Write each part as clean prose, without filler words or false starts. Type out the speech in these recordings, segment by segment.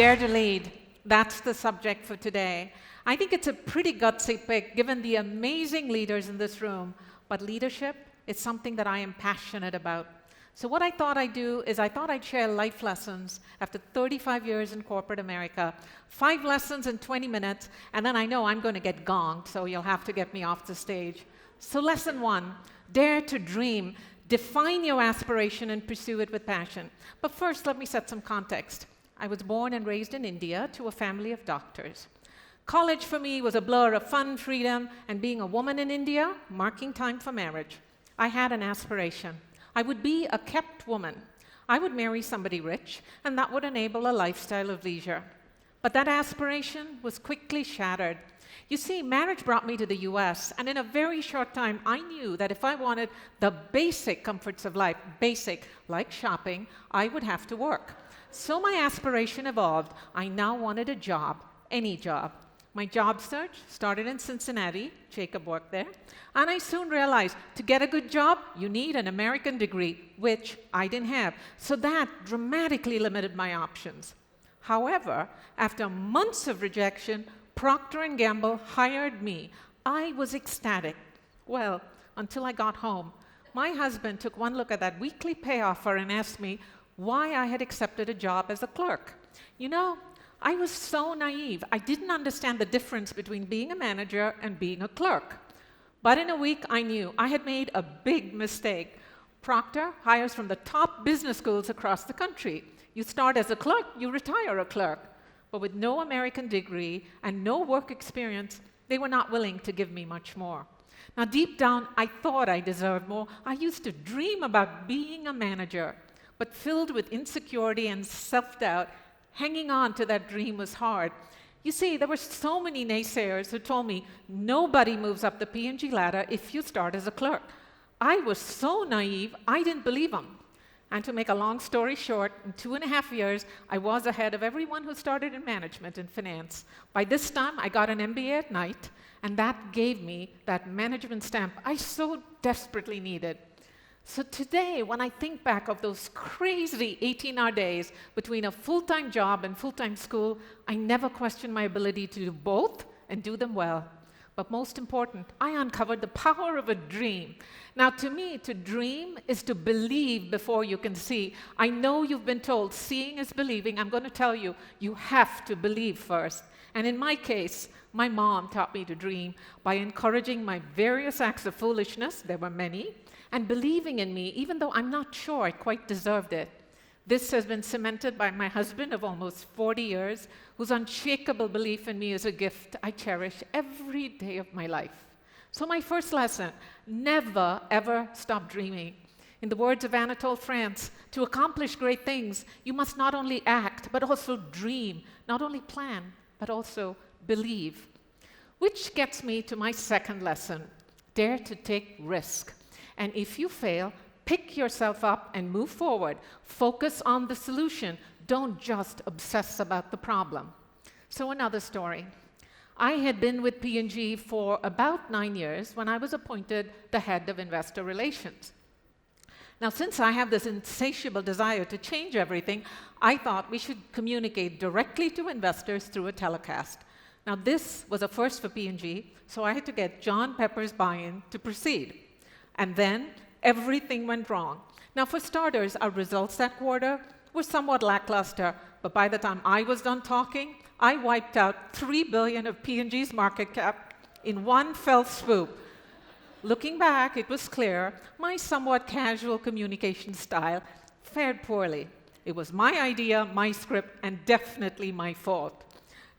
Dare to lead. That's the subject for today. I think it's a pretty gutsy pick given the amazing leaders in this room, but leadership is something that I am passionate about. So what I thought I'd do is I thought I'd share life lessons after 35 years in corporate America. 5 lessons in 20 minutes, and then I know I'm going to get gonged, so you'll have to get me off the stage. So lesson 1, dare to dream. Define your aspiration and pursue it with passion. But first, let me set some context. I was born and raised in India to a family of doctors. College for me was a blur of fun, freedom, and being a woman in India, marking time for marriage. I had an aspiration. I would be a kept woman. I would marry somebody rich, and that would enable a lifestyle of leisure. But that aspiration was quickly shattered. You see, marriage brought me to the US, and in a very short time, I knew that if I wanted the basic comforts of life, basic, like shopping, I would have to work. So my aspiration evolved. I now wanted a job, any job. My job search started in Cincinnati. Jacob worked there. And I soon realized to get a good job, you need an American degree, which I didn't have. So that dramatically limited my options. However, after months of rejection, Procter & Gamble hired me. I was ecstatic. Well, until I got home. My husband took one look at that weekly pay offer and asked me why I had accepted a job as a clerk. You know, I was so naive. I didn't understand the difference between being a manager and being a clerk. But in a week, I knew I had made a big mistake. Procter hires from the top business schools across the country. You start as a clerk, you retire a clerk. But with no American degree and no work experience, they were not willing to give me much more. Now, deep down, I thought I deserved more. I used to dream about being a manager. But filled with insecurity and self-doubt, hanging on to that dream was hard. You see, there were so many naysayers who told me nobody moves up the P&G ladder if you start as a clerk. I was so naive, I didn't believe them. And to make a long story short, in 2.5 years, I was ahead of everyone who started in management and finance. By this time, I got an MBA at night, and that gave me that management stamp I so desperately needed. So today, when I think back of those crazy 18-hour days between a full-time job and full-time school, I never questioned my ability to do both and do them well. But most important, I uncovered the power of a dream. Now, to me, to dream is to believe before you can see. I know you've been told seeing is believing. I'm going to tell you, you have to believe first. And in my case, my mom taught me to dream by encouraging my various acts of foolishness, there were many, and believing in me, even though I'm not sure I quite deserved it. This has been cemented by my husband of almost 40 years, whose unshakable belief in me is a gift I cherish every day of my life. So my first lesson, never, ever stop dreaming. In the words of Anatole France, to accomplish great things, you must not only act, but also dream, not only plan, but also believe. Which gets me to my second lesson, dare to take risk. And if you fail, pick yourself up and move forward. Focus on the solution. Don't just obsess about the problem. So another story. I had been with P&G for about 9 years when I was appointed the head of investor relations. Now, since I have this insatiable desire to change everything, I thought we should communicate directly to investors through a telecast. Now, this was a first for P&G, so I had to get John Pepper's buy-in to proceed. And then everything went wrong. Now, for starters, our results that quarter were somewhat lackluster, but by the time I was done talking, I wiped out $3 billion of P&G's market cap in one fell swoop. Looking back, it was clear my somewhat casual communication style fared poorly. It was my idea, my script, and definitely my fault.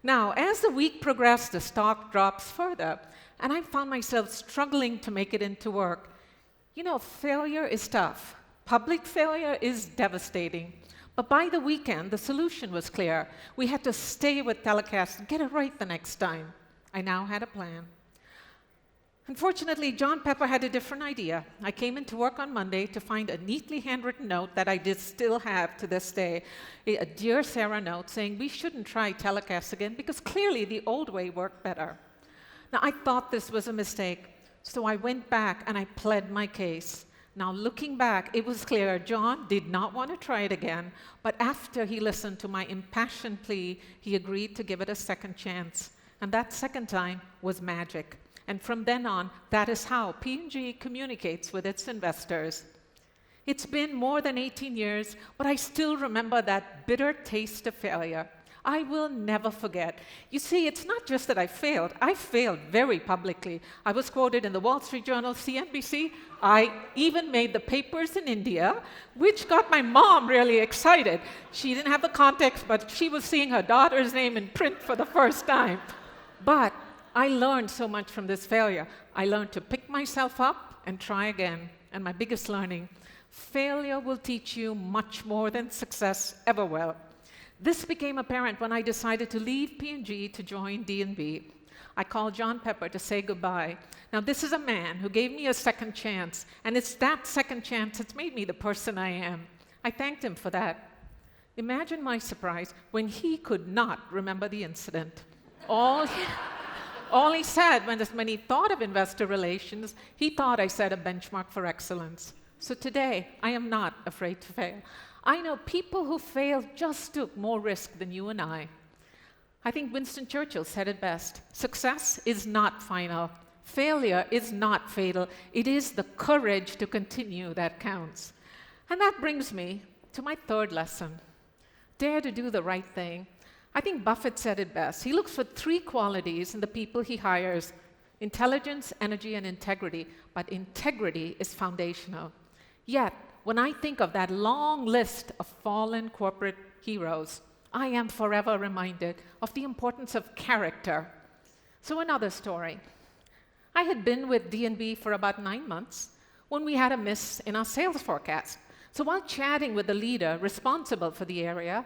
Now, as the week progressed, the stock drops further, and I found myself struggling to make it into work. You know, failure is tough. Public failure is devastating. But by the weekend, the solution was clear. We had to stay with telecast and get it right the next time. I now had a plan. Unfortunately, John Pepper had a different idea. I came into work on Monday to find a neatly handwritten note that I did still have to this day. A Dear Sara note saying we shouldn't try telecast again because clearly the old way worked better. Now, I thought this was a mistake. So I went back and I pled my case. Now, looking back, it was clear John did not want to try it again, but after he listened to my impassioned plea, he agreed to give it a second chance. And that second time was magic. And from then on, that is how P&G communicates with its investors. It's been more than 18 years, but I still remember that bitter taste of failure. I will never forget. You see, it's not just that I failed very publicly. I was quoted in the Wall Street Journal, CNBC. I even made the papers in India, which got my mom really excited. She didn't have the context, but she was seeing her daughter's name in print for the first time. But I learned so much from this failure. I learned to pick myself up and try again. And my biggest learning, failure will teach you much more than success ever will. This became apparent when I decided to leave P&G to join D&B. I called John Pepper to say goodbye. Now, this is a man who gave me a second chance, and it's that second chance that's made me the person I am. I thanked him for that. Imagine my surprise when he could not remember the incident. All he said when he thought of investor relations, he thought I set a benchmark for excellence. So today, I am not afraid to fail. I know people who failed just took more risk than you and I. I think Winston Churchill said it best. Success is not final. Failure is not fatal. It is the courage to continue that counts. And that brings me to my third lesson. Dare to do the right thing. I think Buffett said it best. He looks for 3 qualities in the people he hires: intelligence, energy, and integrity. But integrity is foundational. Yet, when I think of that long list of fallen corporate heroes, I am forever reminded of the importance of character. So another story. I had been with D&B for about 9 months when we had a miss in our sales forecast. So while chatting with the leader responsible for the area,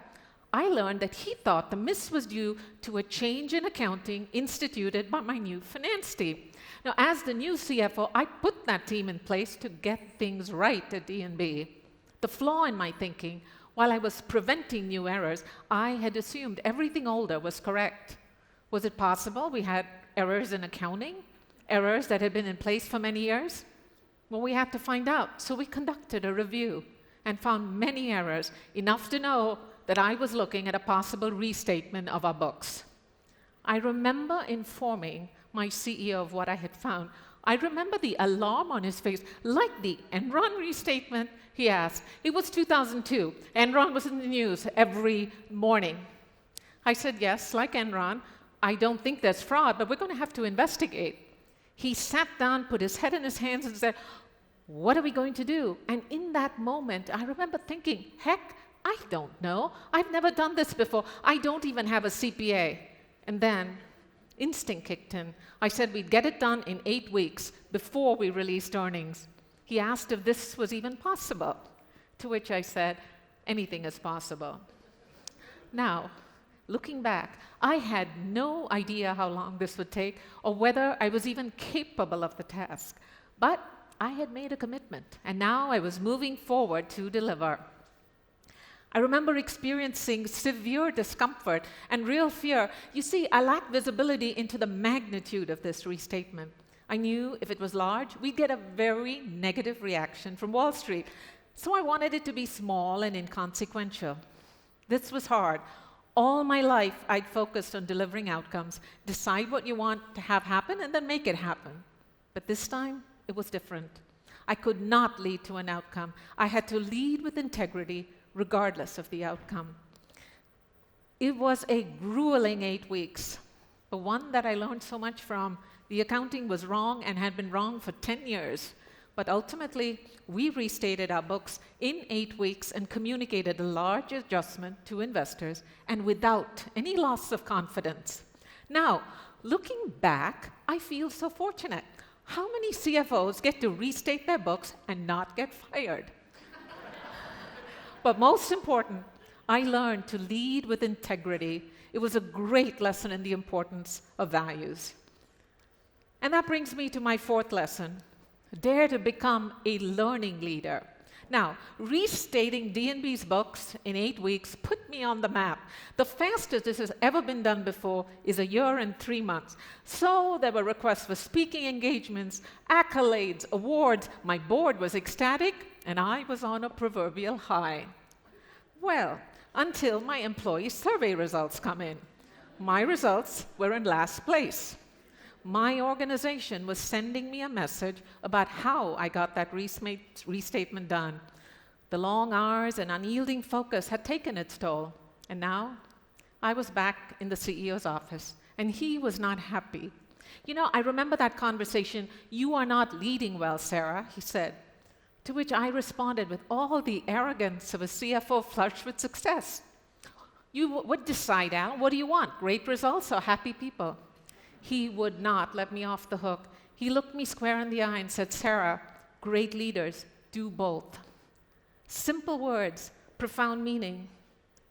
I learned that he thought the miss was due to a change in accounting instituted by my new finance team. Now, as the new CFO, I put that team in place to get things right at D&B. The flaw in my thinking, while I was preventing new errors, I had assumed everything older was correct. Was it possible we had errors in accounting? Errors that had been in place for many years? Well, we had to find out, so we conducted a review and found many errors, enough to know that I was looking at a possible restatement of our books. I remember informing my CEO of what I had found. I remember the alarm on his face, like the Enron restatement, he asked. It was 2002. Enron was in the news every morning. I said, yes, like Enron. I don't think there's fraud, but we're going to have to investigate. He sat down, put his head in his hands, and said, what are we going to do? And in that moment, I remember thinking, heck, I don't know. I've never done this before. I don't even have a CPA. And then instinct kicked in. I said we'd get it done in 8 weeks before we released earnings. He asked if this was even possible, to which I said, anything is possible. Now, looking back, I had no idea how long this would take or whether I was even capable of the task. But I had made a commitment, and now I was moving forward to deliver. I remember experiencing severe discomfort and real fear. You see, I lacked visibility into the magnitude of this restatement. I knew if it was large, we'd get a very negative reaction from Wall Street. So I wanted it to be small and inconsequential. This was hard. All my life, I'd focused on delivering outcomes, decide what you want to have happen, and then make it happen. But this time, it was different. I could not lead to an outcome. I had to lead with integrity, regardless of the outcome. It was a grueling 8 weeks, but one that I learned so much from. The accounting was wrong and had been wrong for 10 years. But ultimately, we restated our books in 8 weeks and communicated a large adjustment to investors, and without any loss of confidence. Now, looking back, I feel so fortunate. How many CFOs get to restate their books and not get fired? But most important, I learned to lead with integrity. It was a great lesson in the importance of values. And that brings me to my fourth lesson. Dare to become a learning leader. Now, restating D&B's books in 8 weeks put me on the map. The fastest this has ever been done before is 1 year and 3 months. So there were requests for speaking engagements, accolades, awards. My board was ecstatic, and I was on a proverbial high. Well, until my employee survey results come in. My results were in last place. My organization was sending me a message about how I got that restatement done. The long hours and unyielding focus had taken its toll, and now I was back in the CEO's office, and he was not happy. You know, I remember that conversation. "You are not leading well, Sara," he said, to which I responded with all the arrogance of a CFO flushed with success. "You would decide, Al. What do you want, great results or happy people?" He would not let me off the hook. He looked me square in the eye and said, "Sara, great leaders do both." Simple words, profound meaning,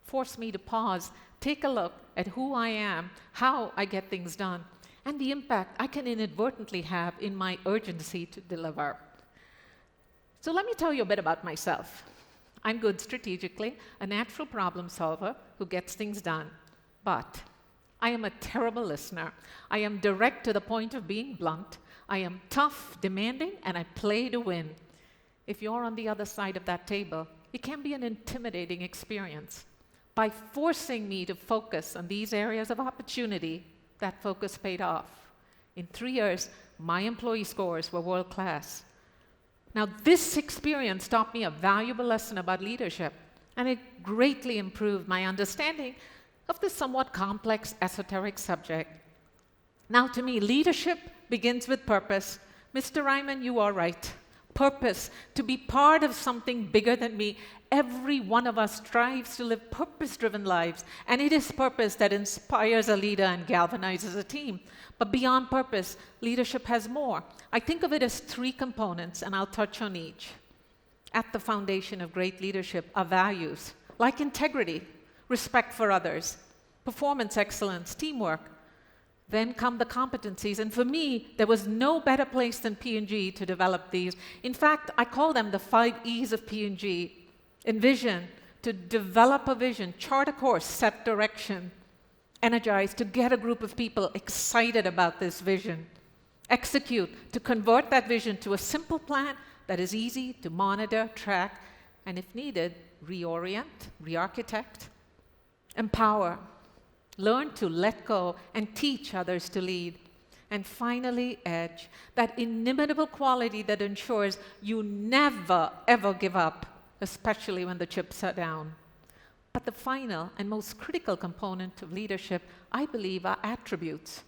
forced me to pause, take a look at who I am, how I get things done, and the impact I can inadvertently have in my urgency to deliver. So let me tell you a bit about myself. I'm good strategically, a natural problem solver who gets things done, but I am a terrible listener. I am direct to the point of being blunt. I am tough, demanding, and I play to win. If you're on the other side of that table, it can be an intimidating experience. By forcing me to focus on these areas of opportunity, that focus paid off. In 3 years, my employee scores were world-class. Now, this experience taught me a valuable lesson about leadership, and it greatly improved my understanding of this somewhat complex, esoteric subject. Now, to me, leadership begins with purpose. Mr. Ryman, you are right. Purpose, to be part of something bigger than me. Every one of us strives to live purpose-driven lives, and it is purpose that inspires a leader and galvanizes a team. But beyond purpose, leadership has more. I think of it as 3 components, and I'll touch on each. At the foundation of great leadership are values, like integrity, respect for others, performance excellence, teamwork. Then come the competencies, and for me, there was no better place than P&G to develop these. In fact, I call them the 5 E's of P&G. Envision, to develop a vision, chart a course, set direction. Energize, to get a group of people excited about this vision. Execute, to convert that vision to a simple plan that is easy to monitor, track, and if needed, reorient, re-architect. Empower, learn to let go and teach others to lead. And finally, edge, that inimitable quality that ensures you never, ever give up, especially when the chips are down. But the final and most critical component of leadership, I believe, are attributes.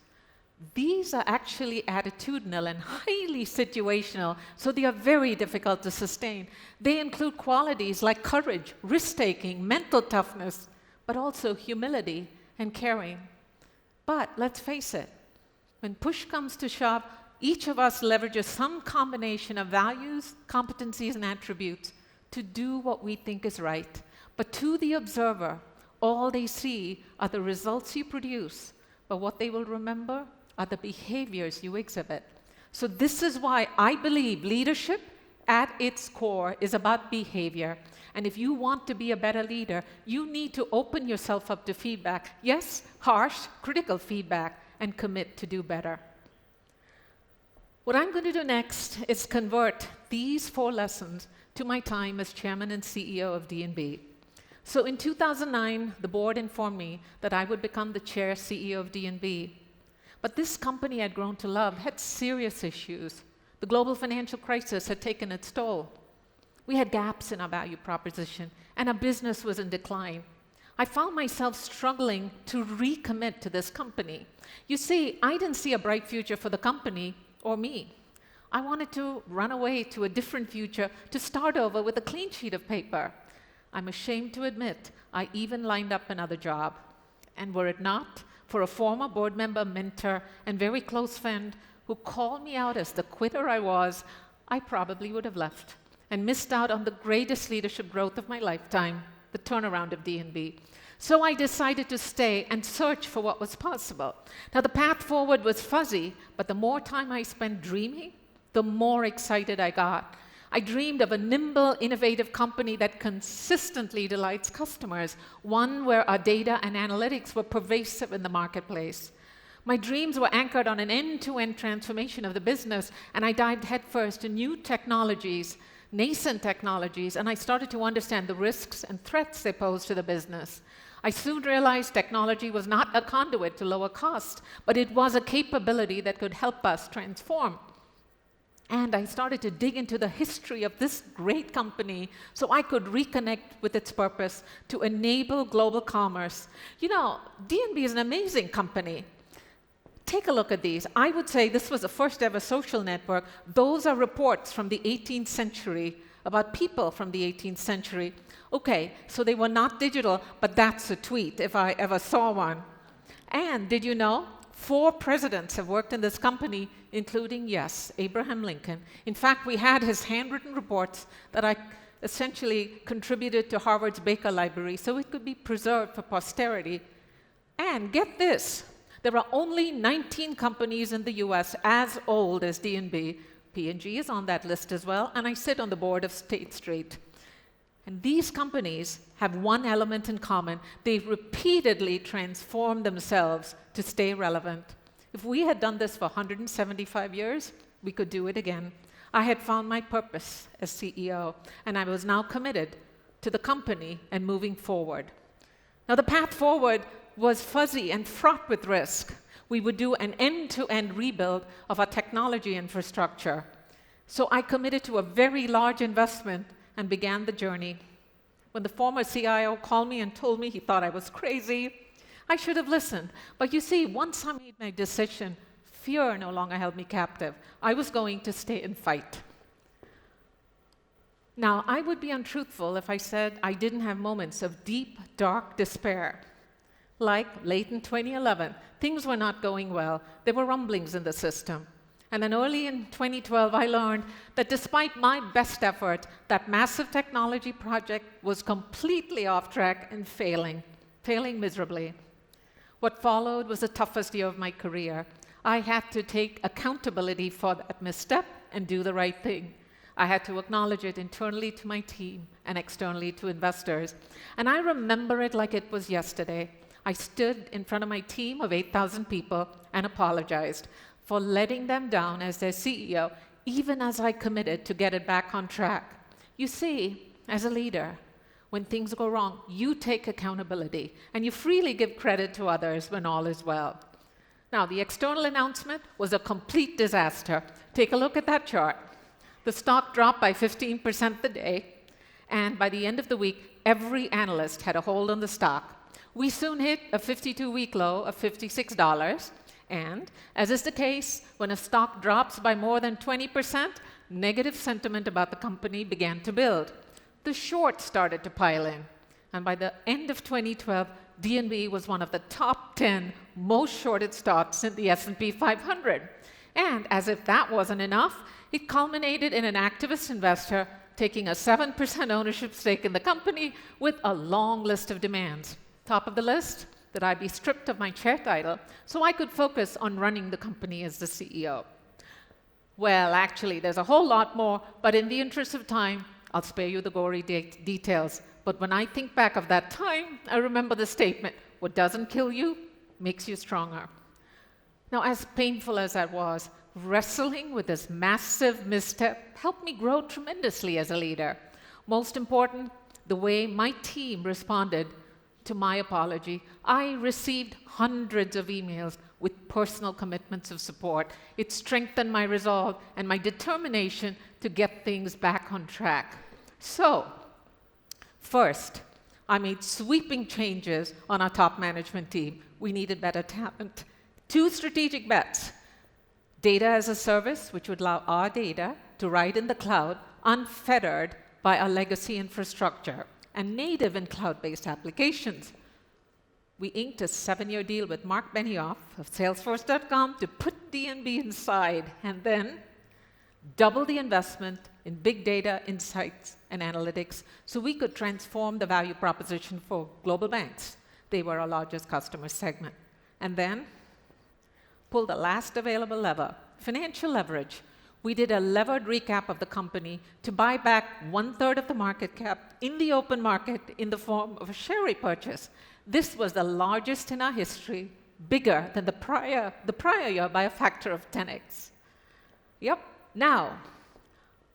These are actually attitudinal and highly situational, so they are very difficult to sustain. They include qualities like courage, risk-taking, mental toughness, but also humility and caring. But let's face it, when push comes to shove, each of us leverages some combination of values, competencies, and attributes to do what we think is right. But to the observer, all they see are the results you produce, but what they will remember are the behaviors you exhibit. So this is why I believe leadership at its core is about behavior. And if you want to be a better leader, you need to open yourself up to feedback. Yes, harsh, critical feedback, and commit to do better. What I'm going to do next is convert these 4 lessons to my time as chairman and CEO of D&B. So in 2009, the board informed me that I would become the chair CEO of D&B. But this company I'd grown to love had serious issues. The global financial crisis had taken its toll. We had gaps in our value proposition, and our business was in decline. I found myself struggling to recommit to this company. You see, I didn't see a bright future for the company or me. I wanted to run away to a different future, to start over with a clean sheet of paper. I'm ashamed to admit, I even lined up another job. And were it not for a former board member, mentor, and very close friend who called me out as the quitter I was, I probably would have left and missed out on the greatest leadership growth of my lifetime, the turnaround of D&B. So I decided to stay and search for what was possible. Now, the path forward was fuzzy, but the more time I spent dreaming, the more excited I got. I dreamed of a nimble, innovative company that consistently delights customers, one where our data and analytics were pervasive in the marketplace. My dreams were anchored on an end-to-end transformation of the business, and I dived headfirst to new technologies, nascent technologies, and I started to understand the risks and threats they pose to the business. I soon realized technology was not a conduit to lower cost, but it was a capability that could help us transform. And I started to dig into the history of this great company so I could reconnect with its purpose to enable global commerce. You know, D&B is an amazing company. Take a look at these. I would say this was the first ever social network. Those are reports from the 18th century about people from the 18th century. Okay, so they were not digital, but that's a tweet if I ever saw one. And did you know 4 presidents have worked in this company, including, yes, Abraham Lincoln. In fact, we had his handwritten reports that I essentially contributed to Harvard's Baker Library so it could be preserved for posterity. And get this, there are only 19 companies in the US as old as D&B. P&G is on that list as well, and I sit on the board of State Street. And these companies have one element in common. They've repeatedly transformed themselves to stay relevant. If we had done this for 175 years, we could do it again. I had found my purpose as CEO, and I was now committed to the company and moving forward. Now, the path forward was fuzzy and fraught with risk. We would do an end-to-end rebuild of our technology infrastructure. So I committed to a very large investment and began the journey. When the former CIO called me and told me he thought I was crazy, I should have listened. But you see, once I made my decision, fear no longer held me captive. I was going to stay and fight. Now, I would be untruthful if I said I didn't have moments of deep, dark despair. Like late in 2011, things were not going well. There were rumblings in the system. And then early in 2012, I learned that despite my best effort, that massive technology project was completely off track and failing miserably. What followed was the toughest year of my career. I had to take accountability for that misstep and do the right thing. I had to acknowledge it internally to my team and externally to investors. And I remember it like it was yesterday. I stood in front of my team of 8,000 people and apologized for letting them down as their CEO, even as I committed to get it back on track. You see, as a leader, when things go wrong, you take accountability, and you freely give credit to others when all is well. Now, the external announcement was a complete disaster. Take a look at that chart. The stock dropped by 15% the day, and by the end of the week, every analyst had a hold on the stock. We soon hit a 52-week low of $56, and, as is the case, when a stock drops by more than 20%, negative sentiment about the company began to build. The shorts started to pile in, and by the end of 2012, D&B was one of the top 10 most shorted stocks in the S&P 500. And as if that wasn't enough, it culminated in an activist investor taking a 7% ownership stake in the company with a long list of demands. Top of the list, that I be stripped of my chair title so I could focus on running the company as the CEO. Well, actually, there's a whole lot more, but in the interest of time, I'll spare you the gory details. But when I think back of that time, I remember the statement, what doesn't kill you makes you stronger. Now, as painful as that was, wrestling with this massive misstep helped me grow tremendously as a leader. Most important, the way my team responded to my apology. I received hundreds of emails with personal commitments of support. It strengthened my resolve and my determination to get things back on track. So, first, I made sweeping changes on our top management team. We needed better talent. 2 strategic bets. Data as a service, which would allow our data to ride in the cloud, unfettered by our legacy infrastructure, and native and cloud-based applications. We inked a 7-year deal with Mark Benioff of Salesforce.com to put D&B inside, and then double the investment in big data, insights, and analytics so we could transform the value proposition for global banks. They were our largest customer segment. And then pull the last available lever, financial leverage. We did a levered recap of the company to buy back 1/3 of the market cap in the open market in the form of a share repurchase. This was the largest in our history, bigger than the prior year by a factor of 10x. Yep. Now,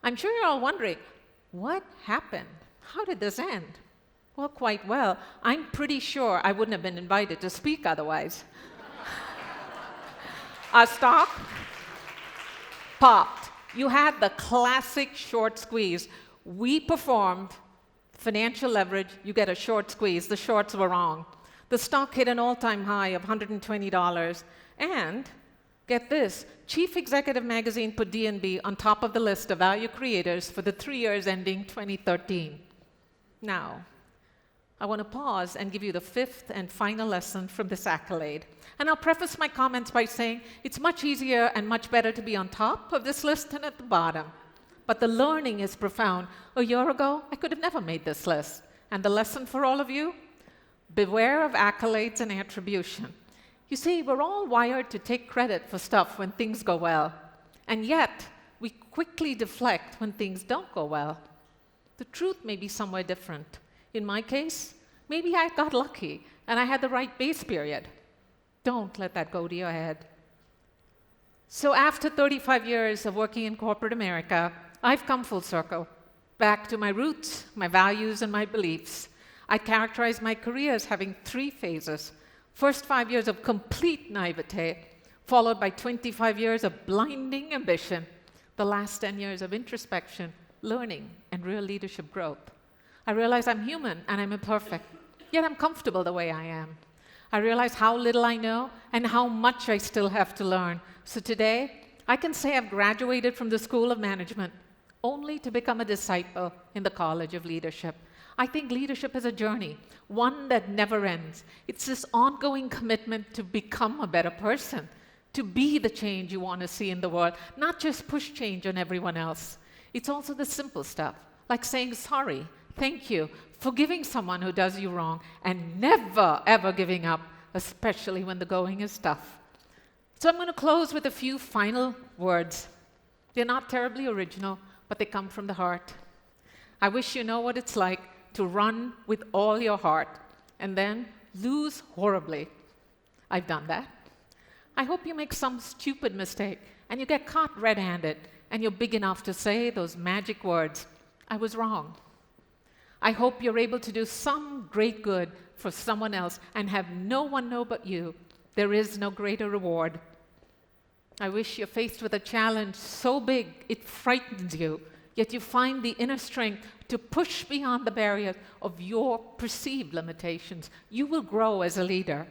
I'm sure you're all wondering, what happened? How did this end? Well, quite well. I'm pretty sure I wouldn't have been invited to speak otherwise. Our stock popped. You had the classic short squeeze. We performed financial leverage, you get a short squeeze. The shorts were wrong. The stock hit an all-time high of $120. And, get this, Chief Executive Magazine put D&B on top of the list of value creators for the 3 years ending 2013. Now, I want to pause and give you the fifth and final lesson from this accolade. And I'll preface my comments by saying it's much easier and much better to be on top of this list than at the bottom. But the learning is profound. A year ago, I could have never made this list. And the lesson for all of you? Beware of accolades and attribution. You see, we're all wired to take credit for stuff when things go well. And yet, we quickly deflect when things don't go well. The truth may be somewhere different. In my case, maybe I got lucky and I had the right base period. Don't let that go to your head. So after 35 years of working in corporate America, I've come full circle, back to my roots, my values, and my beliefs. I characterize my career as having 3 phases. First 5 years of complete naivete, followed by 25 years of blinding ambition. The last 10 years of introspection, learning, and real leadership growth. I realize I'm human and I'm imperfect, yet I'm comfortable the way I am. I realize how little I know and how much I still have to learn. So today, I can say I've graduated from the School of Management only to become a disciple in the College of Leadership. I think leadership is a journey, one that never ends. It's this ongoing commitment to become a better person, to be the change you want to see in the world, not just push change on everyone else. It's also the simple stuff, like saying sorry, thank you, forgiving someone who does you wrong, and never, ever giving up, especially when the going is tough. So I'm going to close with a few final words. They're not terribly original, but they come from the heart. I wish you know what it's like to run with all your heart and then lose horribly. I've done that. I hope you make some stupid mistake and you get caught red-handed and you're big enough to say those magic words, I was wrong. I hope you're able to do some great good for someone else and have no one know but you. There is no greater reward. I wish you're faced with a challenge so big it frightens you, yet you find the inner strength to push beyond the barrier of your perceived limitations. You will grow as a leader.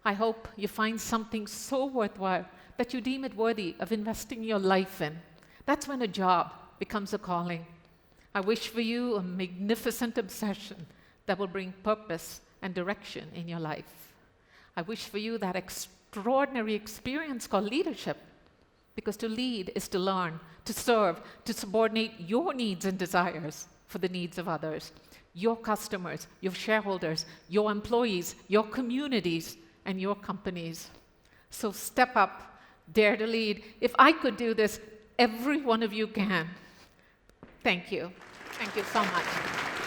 I hope you find something so worthwhile that you deem it worthy of investing your life in. That's when a job becomes a calling. I wish for you a magnificent obsession that will bring purpose and direction in your life. I wish for you that extraordinary experience called leadership, because to lead is to learn, to serve, to subordinate your needs and desires for the needs of others, your customers, your shareholders, your employees, your communities, and your companies. So step up, dare to lead. If I could do this, every one of you can. Thank you. Thank you so much.